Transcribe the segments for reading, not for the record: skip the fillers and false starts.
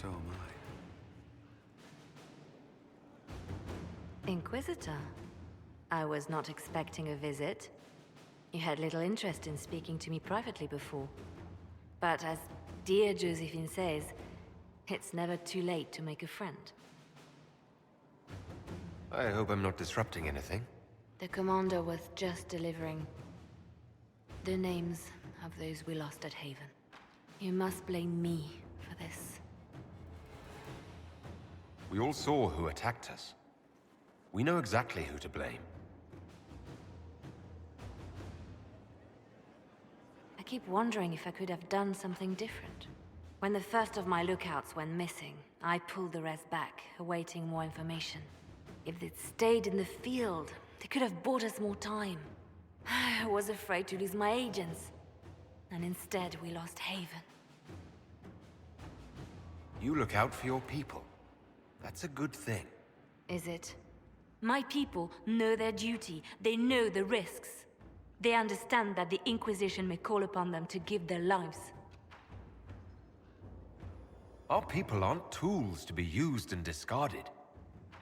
So am I. Inquisitor? I was not expecting a visit. You had little interest in speaking to me privately before. But as dear Josephine says, it's never too late to make a friend. I hope I'm not disrupting anything. The commander was just delivering the names of those we lost at Haven. You must blame me for this. We all saw who attacked us. We know exactly who to blame. I keep wondering if I could have done something different. When the first of my lookouts went missing, I pulled the rest back, awaiting more information. If they'd stayed in the field, they could have bought us more time. I was afraid to lose my agents. And instead, we lost Haven. You look out for your people. That's a good thing. Is it? My people know their duty. They know the risks. They understand that the Inquisition may call upon them to give their lives. Our people aren't tools to be used and discarded.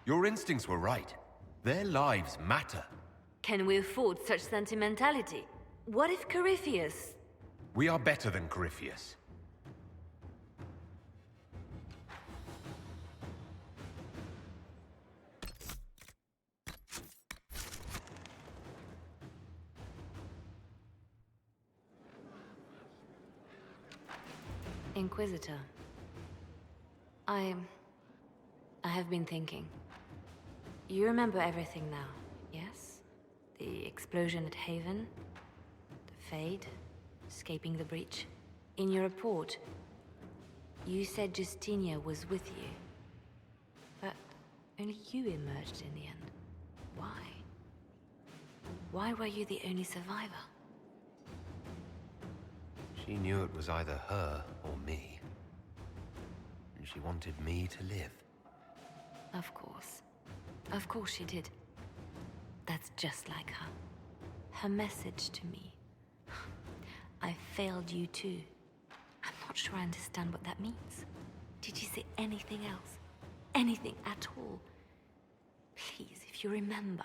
Your instincts were right. Their lives matter. Can we afford such sentimentality? What if Corypheus... We are better than Corypheus. Inquisitor. I have been thinking. You remember everything now, yes? The explosion at Haven, the Fade, escaping the breach. In your report, you said Justinia was with you. But only you emerged in the end. Why? Why were you the only survivor? She knew it was either her or me. And she wanted me to live. Of course. Of course she did. That's just like her. Her message to me. I failed you too. I'm not sure I understand what that means. Did you say anything else? Anything at all? Please, if you remember.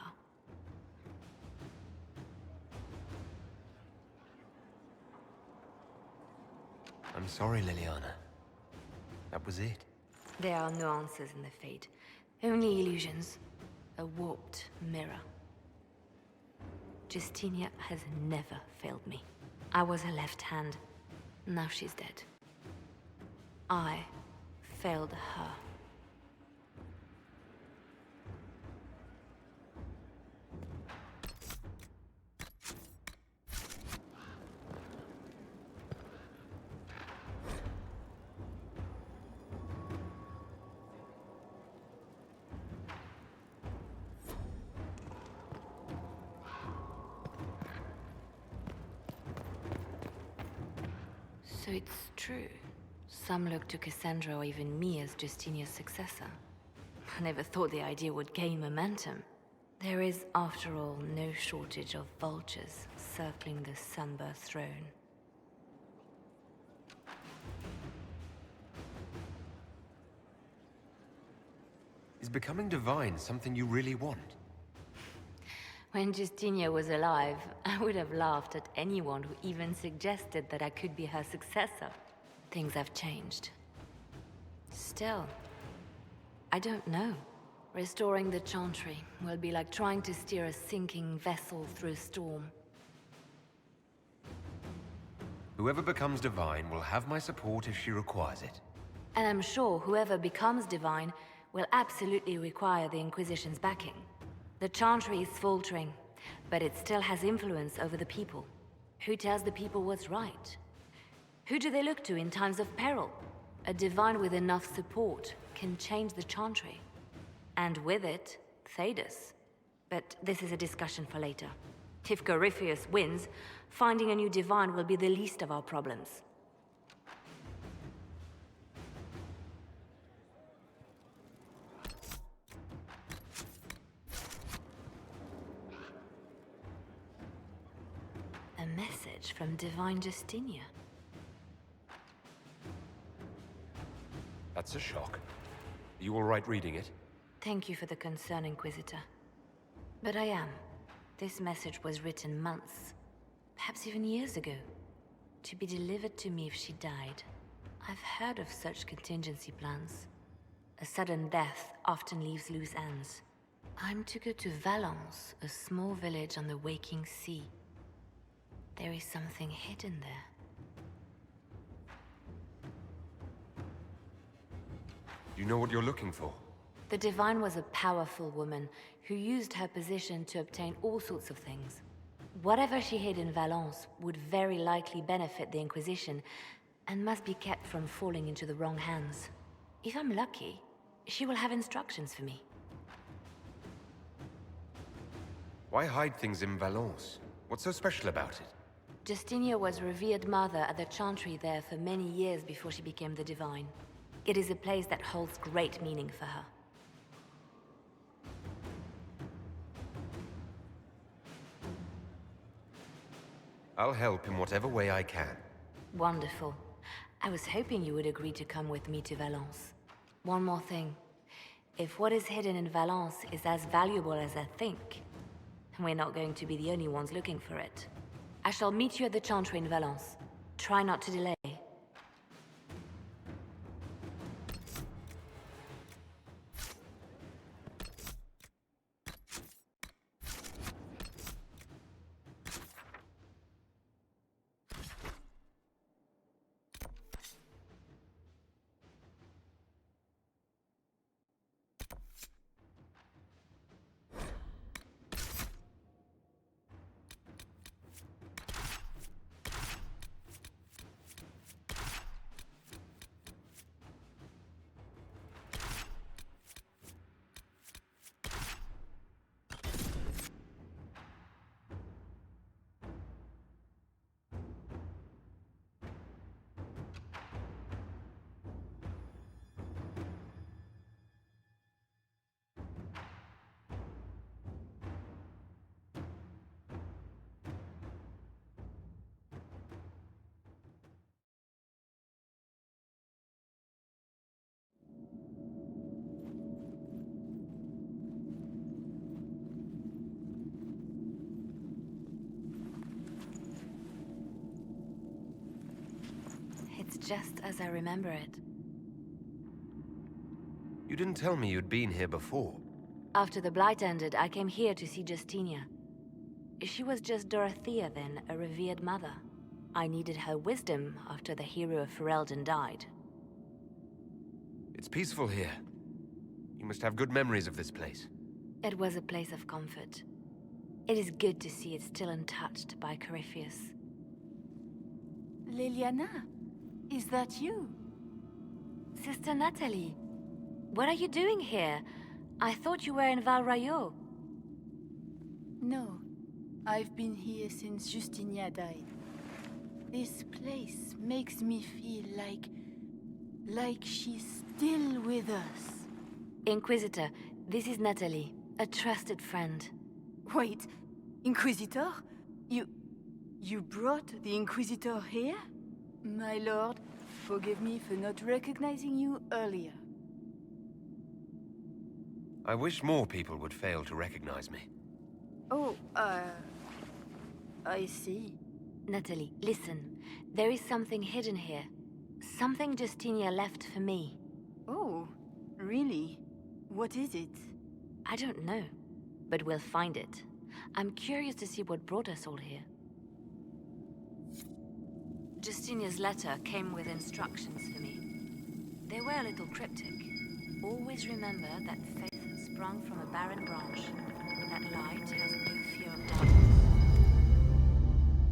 I'm sorry, Leliana. That was it. There are no answers in the Fate. Only illusions. A warped mirror. Justinia has never failed me. I was her left hand. Now she's dead. I failed her. So it's true. Some look to Cassandra or even me as Justinia's successor. I never thought the idea would gain momentum. There is, after all, no shortage of vultures circling the Sunburst throne. Is becoming divine something you really want? When Justinia was alive, I would have laughed at anyone who even suggested that I could be her successor. Things have changed. Still, I don't know. Restoring the Chantry will be like trying to steer a sinking vessel through a storm. Whoever becomes divine will have my support if she requires it. And I'm sure whoever becomes divine will absolutely require the Inquisition's backing. The Chantry is faltering, but it still has influence over the people. Who tells the people what's right? Who do they look to in times of peril? A divine with enough support can change the Chantry. And with it, Thedas. But this is a discussion for later. If Corypheus wins, finding a new divine will be the least of our problems. A message from Divine Justinia. That's That's a shock. Are you all right reading it? Thank you for the concern, Inquisitor. But I am. This message was written months, perhaps even years ago, to be delivered to me if she died. I've heard of such contingency plans. A sudden death often leaves loose ends. I'm to go to Valence, a small village on the waking sea. There is something hidden there. You know what you're looking for? The Divine was a powerful woman who used her position to obtain all sorts of things. Whatever she hid in Valence would very likely benefit the Inquisition and must be kept from falling into the wrong hands. If I'm lucky, she will have instructions for me. Why hide things in Valence? What's so special about it? Justinia was revered mother at the chantry there for many years before she became the Divine. It is a place that holds great meaning for her. I'll help in whatever way I can. Wonderful. I was hoping you would agree to come with me to Valence. One more thing. If what is hidden in Valence is as valuable as I think, we're not going to be the only ones looking for it. I shall meet you at the chantry in Valence. Try not to delay. It's just as I remember it. You didn't tell me you'd been here before. After the Blight ended, I came here to see Justinia. She was just Dorothea then, a revered mother. I needed her wisdom after the hero of Ferelden died. It's peaceful here. You must have good memories of this place. It was a place of comfort. It is good to see it still untouched by Corypheus. Leliana, is that you? Sister Natalie, what are you doing here? I thought you were in Val Rayo. No, I've been here since Justinia died. This place makes me feel like she's still with us. Inquisitor, this is Natalie, a trusted friend. Wait, Inquisitor? You brought the Inquisitor here? My lord, forgive me for not recognizing you earlier. I wish more people would fail to recognize me. Oh, I see. Natalie, listen. There is something hidden here. Something Justinia left for me. Oh, really? What is it? I don't know, but we'll find it. I'm curious to see what brought us all here. Justinia's letter came with instructions for me. They were a little cryptic. Always remember that faith sprung from a barren branch, that light has no fear of darkness,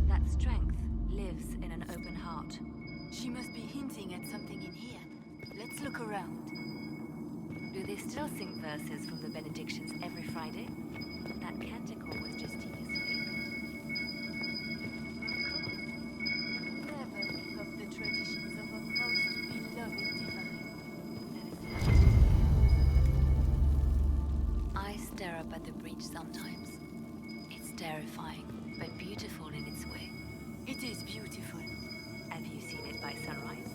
that strength lives in an open heart. She must be hinting at something in here. Let's look around. Do they still sing verses from the benedictions every Friday? That canticle was Justinia's favorite. Never give up the traditions of a most beloved divine. That is how it is. I stare up at the breach sometimes. It's terrifying, but beautiful in its way. It is beautiful. Have you seen it by sunrise?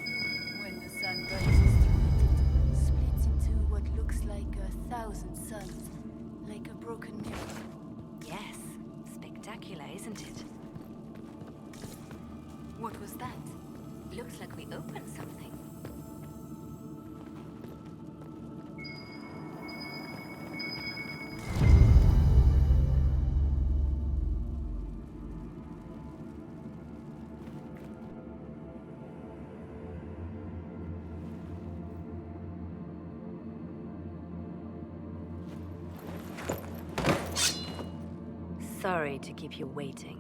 When the sun rises through it, 1,000 suns, like a broken mirror. Yes, spectacular, isn't it? What was that? Looks like we opened something. Sorry to keep you waiting.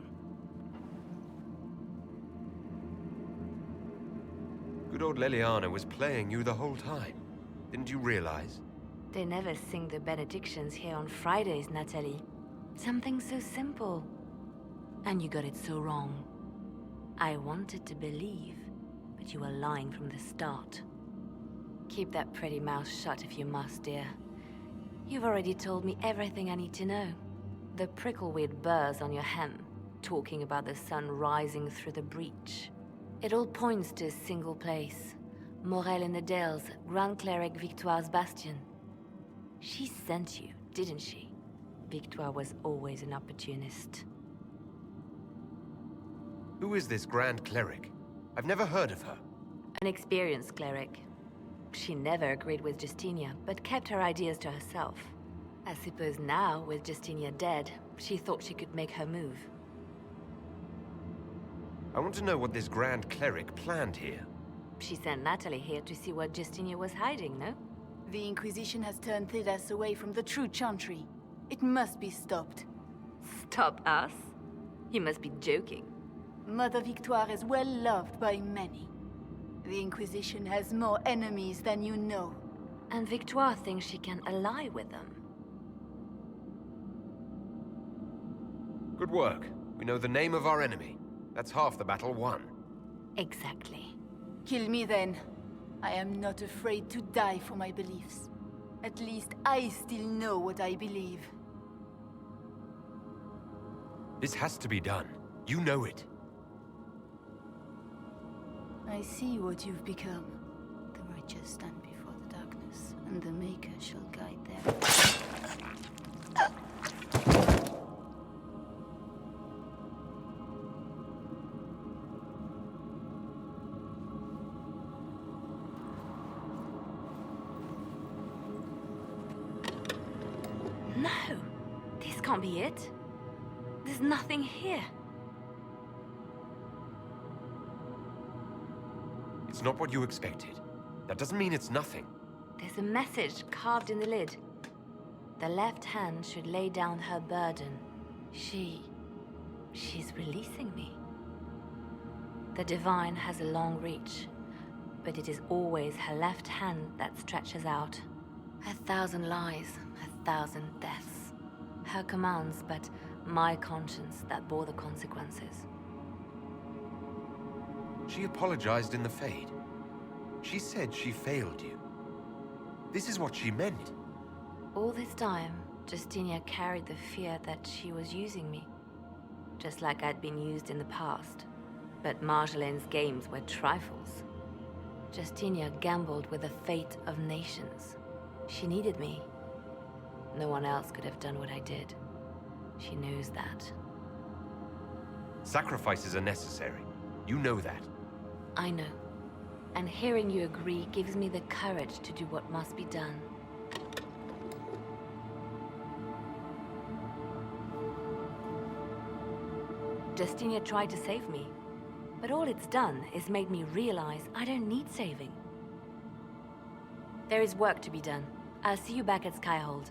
Good old Leliana was playing you the whole time. Didn't you realize? They never sing the benedictions here on Fridays, Natalie. Something so simple. And you got it so wrong. I wanted to believe, but you were lying from the start. Keep that pretty mouth shut if you must, dear. You've already told me everything I need to know. The prickleweed burrs on your hem, talking about the sun rising through the breach. It all points to a single place. Morel in the Dales, Grand Cleric Victoire's bastion. She sent you, didn't she? Victoire was always an opportunist. Who is this Grand Cleric? I've never heard of her. An experienced cleric. She never agreed with Justinia, but kept her ideas to herself. I suppose now, with Justinia dead, she thought she could make her move. I want to know what this Grand Cleric planned here. She sent Natalie here to see what Justinia was hiding, no? The Inquisition has turned Thedas away from the true Chantry. It must be stopped. Stop us? You must be joking. Mother Victoire is well loved by many. The Inquisition has more enemies than you know. And Victoire thinks she can ally with them. Good work. We know the name of our enemy. That's half the battle won. Exactly. Kill me then. I am not afraid to die for my beliefs. At least I still know what I believe. This has to be done. You know it. I see what you've become. The righteous stand before the darkness, and the Maker shall guide them. No! This can't be it. There's nothing here. It's not what you expected. That doesn't mean it's nothing. There's a message carved in the lid. The left hand should lay down her burden. She's releasing me. The Divine has a long reach, but it is always her left hand that stretches out. 1,000 lies, 1,000 deaths. Her commands, but my conscience that bore the consequences. She apologized in the Fade. She said she failed you. This is what she meant. All this time, Justinia carried the fear that she was using me. Just like I'd been used in the past. But Marjolaine's games were trifles. Justinia gambled with the fate of nations. She needed me. No one else could have done what I did. She knows that. Sacrifices are necessary. You know that. I know. And hearing you agree gives me the courage to do what must be done. Justinia tried to save me, but all it's done is made me realize I don't need saving. There is work to be done. I'll see you back at Skyhold.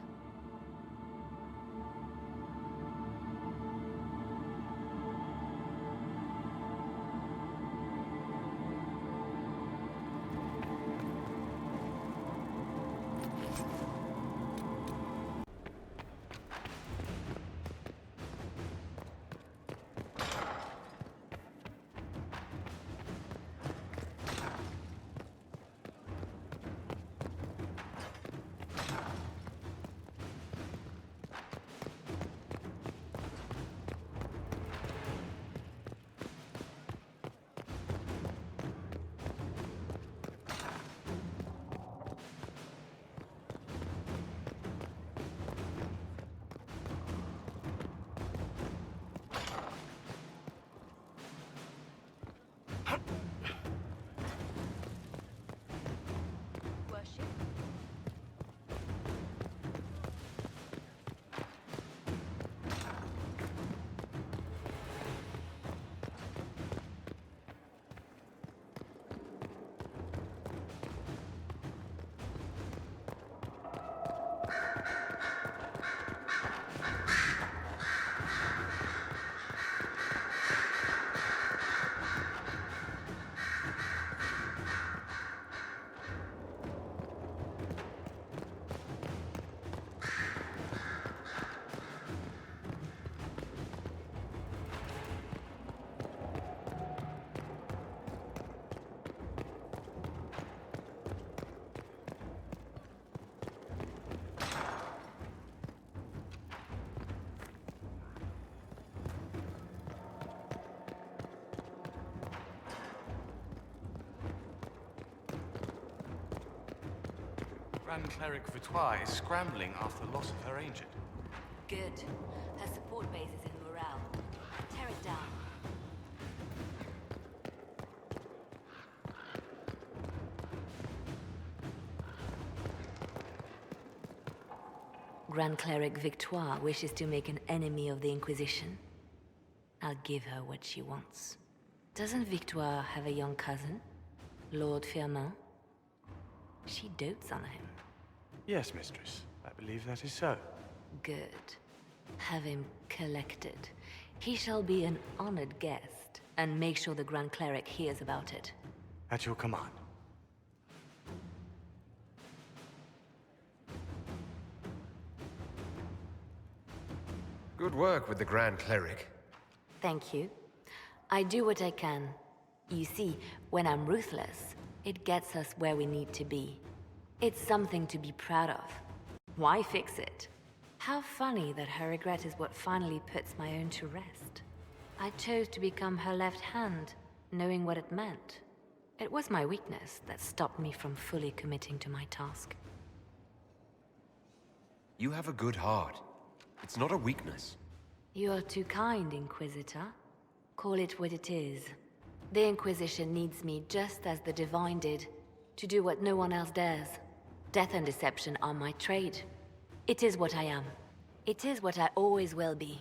Grand Cleric Vitois is scrambling after the loss of her agent. Good. Her support base is in morale. Tear it down. Grand Cleric Victoire wishes to make an enemy of the Inquisition. I'll give her what she wants. Doesn't Victoire have a young cousin? Lord Firmin? She dotes on him. Yes, mistress. I believe that is so. Good. Have him collected. He shall be an honored guest, and make sure the Grand Cleric hears about it. At your command. Good work with the Grand Cleric. Thank you. I do what I can. You see, when I'm ruthless, it gets us where we need to be. It's something to be proud of. Why fix it? How funny that her regret is what finally puts my own to rest. I chose to become her left hand, knowing what it meant. It was my weakness that stopped me from fully committing to my task. You have a good heart. It's not a weakness. You are too kind, Inquisitor. Call it what it is. The Inquisition needs me just as the Divine did, to do what no one else dares. Death and deception are my trade. It is what I am. It is what I always will be.